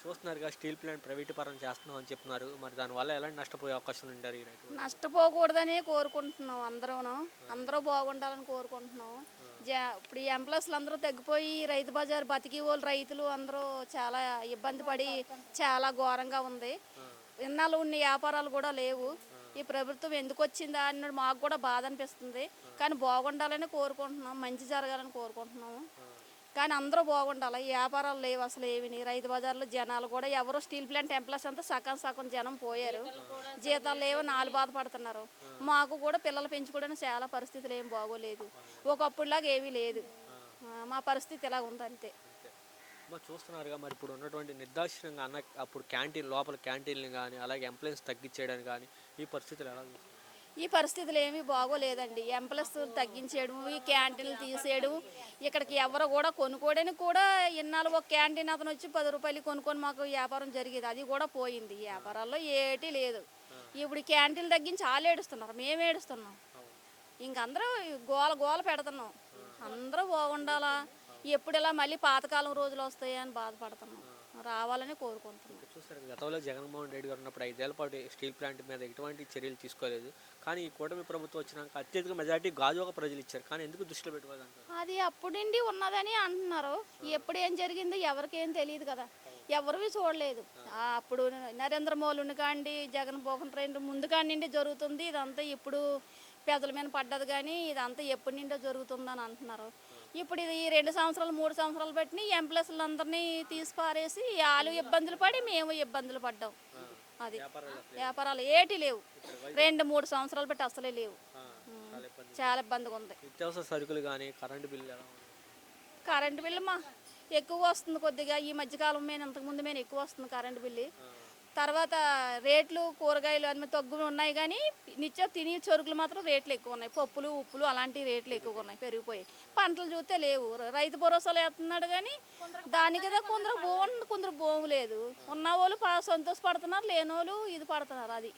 చూస్తున్నారుగా steel plant ప్రైవేటీకరణ చేస్తున్నాం అని చెప్తున్నారు. మరి దానివల్ల ఎలాంటి నష్టపోయే అవకాశాలు ఉంటారు ఈ రైతులు? నష్టపోకూడదని కోరుకుంటున్నాం అందరూను. అందరూ బాగుండాలని కోరుకుంటున్నాం. ఇప్పుడు ఈ ఎంప్లాయీస్లు అందరూ తగ్గిపోయి రైతు బజార్ బతికి వాళ్ళు రైతులు అందరూ చాలా ఇబ్బంది పడి చాలా ఘోరంగా ఉంది. ఇన్నాళ్ళు ఉన్న వ్యాపారాలు కూడా లేవు. ఈ ప్రభుత్వం ఎందుకు వచ్చిందా అన్నది మాకు కూడా బాధ అనిపిస్తుంది. కానీ బాగుండాలని కోరుకుంటున్నాం, మంచి జరగాలని కోరుకుంటున్నాము. కానీ అందరూ బాగుండాలి. ఈ వ్యాపారాలు లేవు అసలు ఏమిని. రైతు బజార్లో జనాలు కూడా ఎవరు స్టీల్ ప్లాంట్ ఎంప్లాయీస్ అంతా సగం జనం పోయారు. జీతాలు లేవు, నాలుగు బాధపడుతున్నారు. మాకు కూడా పిల్లలు పెంచుకోవడానికి చాలా పరిస్థితులు ఏం బాగోలేదు. ఒకప్పుడులాగా ఏమీ లేదు. మా పరిస్థితి ఇలా ఉంది అంతే. మరి చూస్తున్నారుగా, మరి ఇప్పుడు ఉన్నటువంటి నిర్దాక్షిణ్యంగా అప్పుడు క్యాంటీన్ లోపల క్యాంటీన్లు కానీ అలాగే ఎంప్లాయీస్ తగ్గించేయడానికి కానీ ఈ పరిస్థితులు ఎలా చూస్తున్నారు? ఈ పరిస్థితులు ఏమీ బాగోలేదండి. ఎంప్లాయీస్ తగ్గించేయడం, ఈ క్యాంటీన్లు తీసేయడం, ఇక్కడికి ఎవరు కూడా కొనుక్కోవడానికి కూడా ఇన్నాళ్ళు ఒక క్యాంటీన్ అతను వచ్చి 10 రూపాయలు కొనుక్కొని మాకు వ్యాపారం జరిగేది. అది కూడా పోయింది. వ్యాపారాల్లో ఏటీ లేదు. ఇప్పుడు క్యాంటీన్లు తగ్గించి వాళ్ళు ఏడుస్తున్నారు, మేము ఏడుస్తున్నాం. ఇంకందరూ గోల గోల పెడుతున్నాం. అందరూ బాగుండాలా, ఎప్పుడు ఇలా మళ్ళీ పాతకాలం రోజులు వస్తాయా అని బాధపడుతున్నాం. రావాలని కోరుకుంటున్నాం. చూస్తారు, గతంలో జగన్మోహన్ రెడ్డి గారు ఉన్నప్పుడు 5 ఏళ్ల పాటు స్టీల్ ప్లాంట్ మీద ఎటువంటి చర్యలు తీసుకోలేదు. కానీ ఈ కూటమి ప్రభుత్వం వచ్చినాక అత్యధిక మెజార్టీ గాజువాక ప్రజలు ఇచ్చారు. కానీ ఎందుకు దృష్టిలో పెట్టుకోవాలంటారు? అది అప్పుడు నుండి ఉన్నదని అంటున్నారు. ఎప్పుడు ఏం జరిగిందో ఎవరికేం తెలియదు కదా, ఎవరివి చూడలేదు. అప్పుడు నరేంద్ర మోలుని కాండి జగన్మోహన్ రెడ్డి ముందు కాడి నుండి జరుగుతుంది ఇదంతా. ఇప్పుడు పెదల మీద పడ్డది కానీ ఇదంతా ఎప్పటి నుండో జరుగుతుందని అంటున్నారు. ఇప్పుడు ఇది 2 సంవత్సరాలు 3 సంవత్సరాలు పెట్టిన ఎంప్లాయీలందరినీ తీసి పారేసి వాళ్ళు ఇబ్బందులు పడి మేము ఇబ్బందులు పడ్డాం. అది వ్యాపారాలు ఏటి లేవు. 2-3 సంవత్సరాలు పెట్టి అసలే లేవు. చాలా ఇబ్బందిగా ఉంది. నిత్యావసర సరుకులు కానీ కరెంటు బిల్లు ఎలా ఉంది? కరెంటు బిల్లు ఎక్కువ వస్తుంది కొద్దిగా. ఈ మధ్యకాలం మీద ఇంతకుముందు మీద ఎక్కువ వస్తుంది కరెంటు బిల్లు. తర్వాత రేట్లు కూరగాయలు అన్ని తగ్గులు ఉన్నాయి కానీ నిత్యం తినే సరుకులు మాత్రం రేట్లు ఎక్కువ ఉన్నాయి. పప్పులు ఉప్పులు అలాంటి రేట్లు ఎక్కువగా ఉన్నాయి, పెరిగిపోయి. పంటలు చూస్తే లేవు. రైతు భరోసాలు వేస్తున్నాడు కానీ దానికి కదా కొందరు బాగుంది, కొందరు బాగులేదు. ఉన్న వాళ్ళు సంతోషపడుతున్నారు, లేని వాళ్ళు ఇది పడుతున్నారు. అది